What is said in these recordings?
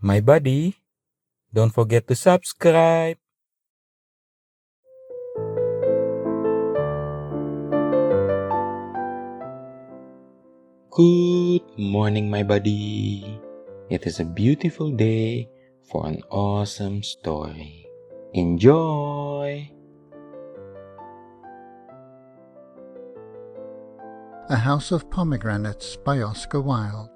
My buddy, don't forget to subscribe. Good morning, my buddy. It is a beautiful day for an awesome story. Enjoy! A House of Pomegranates by Oscar Wilde.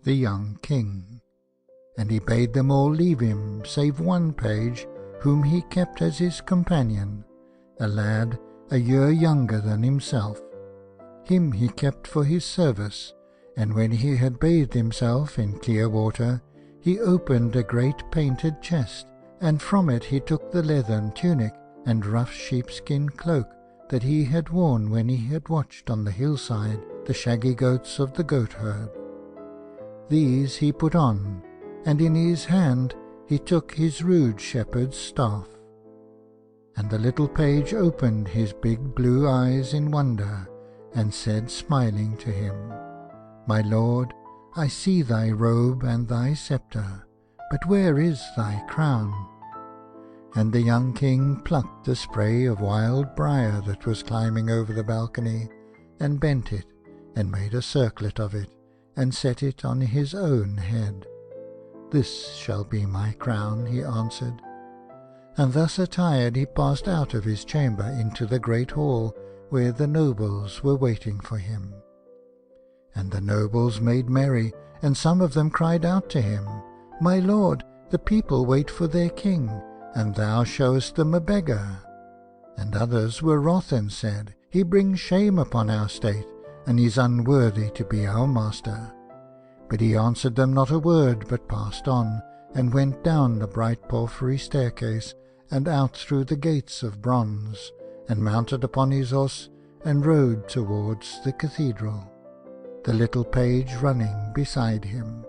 The young king. And he bade them all leave him, save one page, whom he kept as his companion, a lad a year younger than himself. Him he kept for his service, and when he had bathed himself in clear water, he opened a great painted chest, and from it he took the leathern tunic and rough sheepskin cloak that he had worn when he had watched on the hillside the shaggy goats of the goatherd. These he put on, and in his hand he took his rude shepherd's staff. And the little page opened his big blue eyes in wonder, and said, smiling to him, "My lord, I see thy robe and thy sceptre, but where is thy crown?" And the young king plucked a spray of wild briar that was climbing over the balcony, and bent it, and made a circlet of it, and set it on his own head. "This shall be my crown," he answered. And thus attired he passed out of his chamber into the great hall, where the nobles were waiting for him. And the nobles made merry, and some of them cried out to him, "My lord, the people wait for their king, and thou showest them a beggar." And others were wroth and said, "He brings shame upon our state, and is unworthy to be our master." But he answered them not a word, but passed on, and went down the bright porphyry staircase, and out through the gates of bronze, and mounted upon his horse, and rode towards the cathedral, the little page running beside him.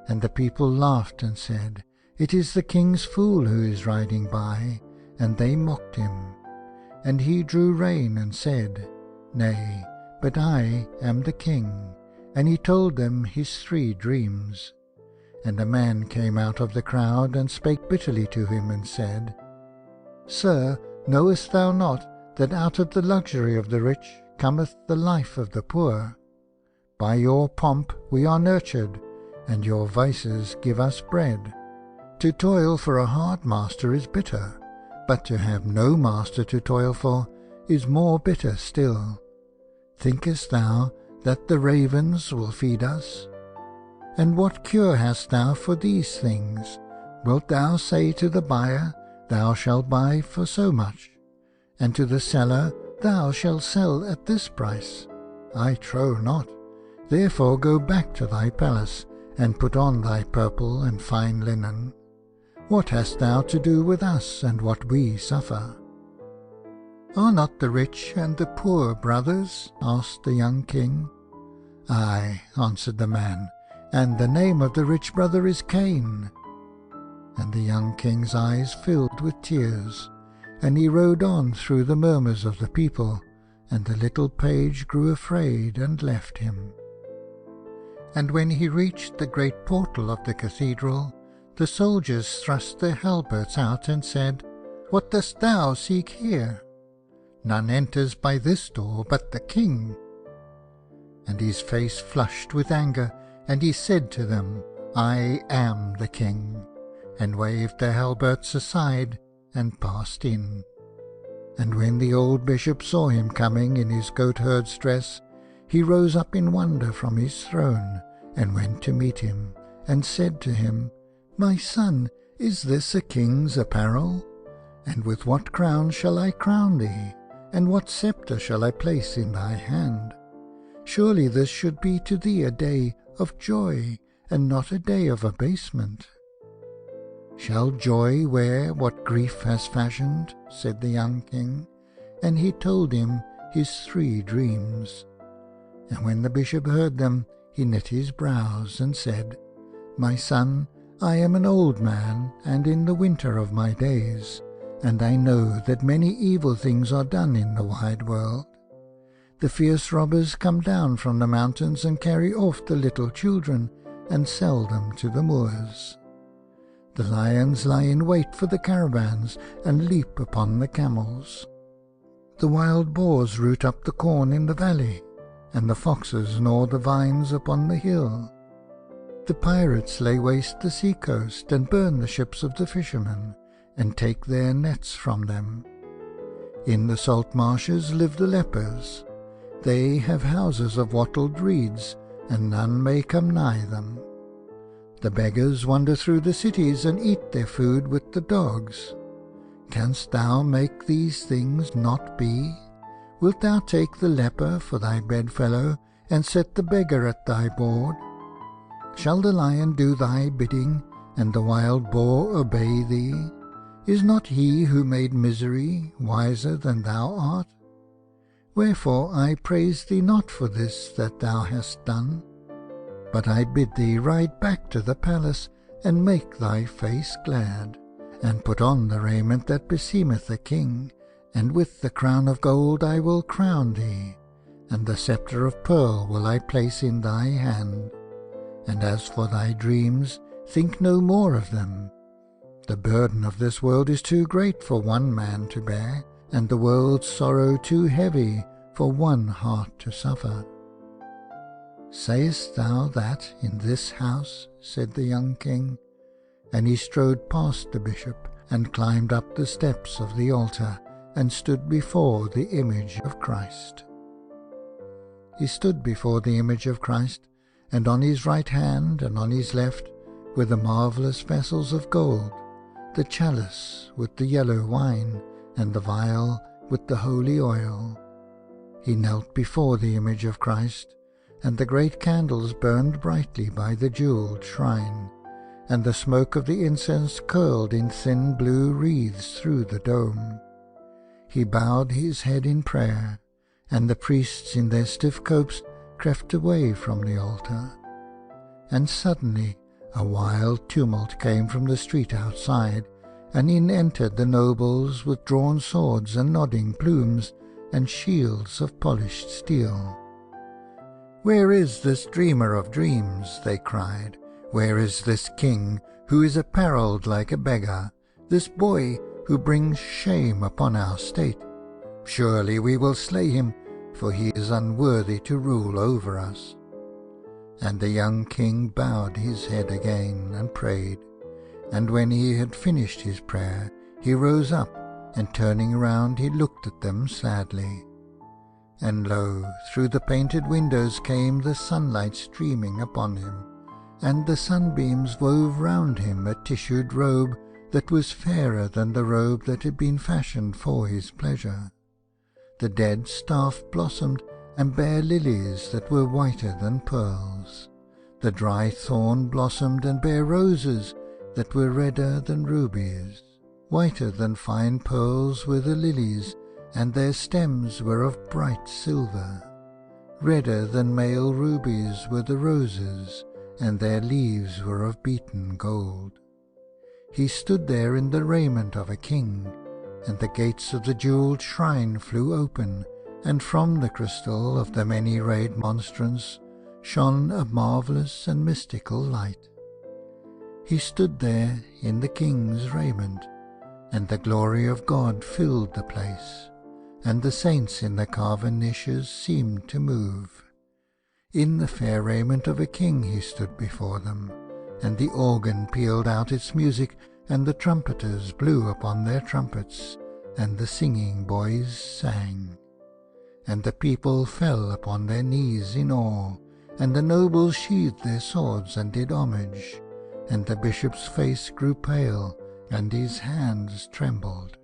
And the people laughed and said, "It is the king's fool who is riding by," and they mocked him. And he drew rein and said, "Nay, but I am the king." And he told them his 3 dreams. And a man came out of the crowd, and spake bitterly to him, and said, "Sir, knowest thou not that out of the luxury of the rich cometh the life of the poor? By your pomp we are nurtured, and your vices give us bread. To toil for a hard master is bitter, but to have no master to toil for is more bitter still. Thinkest thou that the ravens will feed us? And what cure hast thou for these things? Wilt thou say to the buyer, Thou shalt buy for so much, and to the seller, Thou shalt sell at this price? I trow not. Therefore go back to thy palace, and put on thy purple and fine linen. What hast thou to do with us, and what we suffer?" "Are not the rich and the poor brothers?" asked the young king. "Ay," answered the man, "and the name of the rich brother is Cain." And the young king's eyes filled with tears, and he rode on through the murmurs of the people, and the little page grew afraid and left him. And when he reached the great portal of the cathedral, the soldiers thrust their halberts out and said, "What dost thou seek here? None enters by this door but the king." And his face flushed with anger, and he said to them, "I am the king," and waved their halberts aside, and passed in. And when the old bishop saw him coming in his goatherd's dress, he rose up in wonder from his throne, and went to meet him, and said to him, "My son, is this a king's apparel? And with what crown shall I crown thee? And what sceptre shall I place in thy hand? Surely this should be to thee a day of joy, and not a day of abasement." "Shall joy wear what grief has fashioned?" said the young king, and he told him his 3 dreams. And when the bishop heard them, he knit his brows, and said, "My son, I am an old man, and in the winter of my days, and I know that many evil things are done in the wide world. The fierce robbers come down from the mountains and carry off the little children, and sell them to the Moors. The lions lie in wait for the caravans and leap upon the camels. The wild boars root up the corn in the valley, and the foxes gnaw the vines upon the hill. The pirates lay waste the sea-coast, and burn the ships of the fishermen, and take their nets from them. In the salt marshes live the lepers. They have houses of wattled reeds, and none may come nigh them. The beggars wander through the cities, and eat their food with the dogs. Canst thou make these things not be? Wilt thou take the leper for thy bedfellow, and set the beggar at thy board? Shall the lion do thy bidding, and the wild boar obey thee? Is not he who made misery wiser than thou art? Wherefore I praise thee not for this that thou hast done, but I bid thee ride back to the palace, and make thy face glad, and put on the raiment that beseemeth a king, and with the crown of gold I will crown thee, and the sceptre of pearl will I place in thy hand. And as for thy dreams, think no more of them. The burden of this world is too great for one man to bear, and the world's sorrow too heavy for one heart to suffer. Sayest thou that in this house? Said the young king, and he strode past the bishop, and climbed up the steps of the altar, and stood before the image of Christ. He stood before the image of Christ, and on his right hand and on his left were the marvellous vessels of gold, the chalice with the yellow wine, and the vial with the holy oil. He knelt before the image of Christ, and the great candles burned brightly by the jewelled shrine, and the smoke of the incense curled in thin blue wreaths through the dome. He bowed his head in prayer, and the priests in their stiff copes crept away from the altar. And suddenly a wild tumult came from the street outside, and in entered the nobles with drawn swords and nodding plumes, and shields of polished steel. "Where is this dreamer of dreams?" they cried. "Where is this king, who is apparelled like a beggar, this boy who brings shame upon our state? Surely we will slay him, for he is unworthy to rule over us." And the young king bowed his head again and prayed, and when he had finished his prayer, he rose up, and turning round he looked at them sadly. And lo, through the painted windows came the sunlight streaming upon him, and the sunbeams wove round him a tissued robe that was fairer than the robe that had been fashioned for his pleasure. The dead staff blossomed, and bare lilies that were whiter than pearls. The dry thorn blossomed, and bare roses that were redder than rubies. Whiter than fine pearls were the lilies, and their stems were of bright silver. Redder than male rubies were the roses, and their leaves were of beaten gold. He stood there in the raiment of a king, and the gates of the jewelled shrine flew open, and from the crystal of the many-rayed monstrance shone a marvellous and mystical light. He stood there in the king's raiment, and the glory of God filled the place, and the saints in the carven niches seemed to move. In the fair raiment of a king he stood before them, and the organ pealed out its music, and the trumpeters blew upon their trumpets, and the singing boys sang. And the people fell upon their knees in awe, and the nobles sheathed their swords and did homage, and the bishop's face grew pale, and his hands trembled.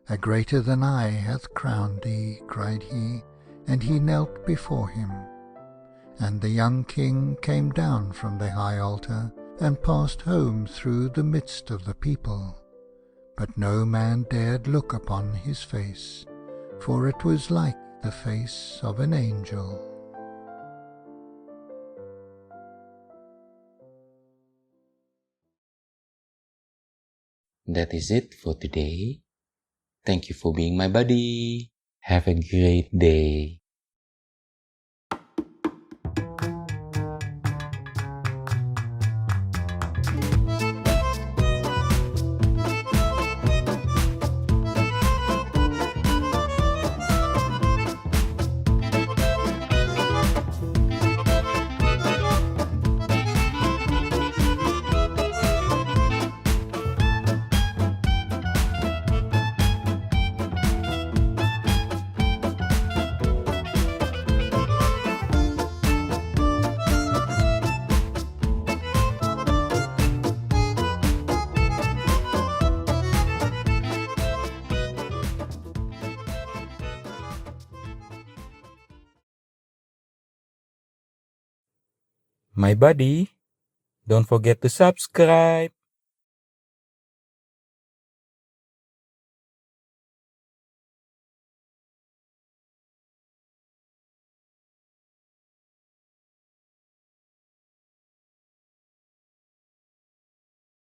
"A greater than I hath crowned thee," cried he, and he knelt before him. And the young king came down from the high altar, and passed home through the midst of the people. But no man dared look upon his face, for it was like the face of an angel. That is it for today. Thank you for being my buddy. Have a great day. my buddy. Don't forget to subscribe.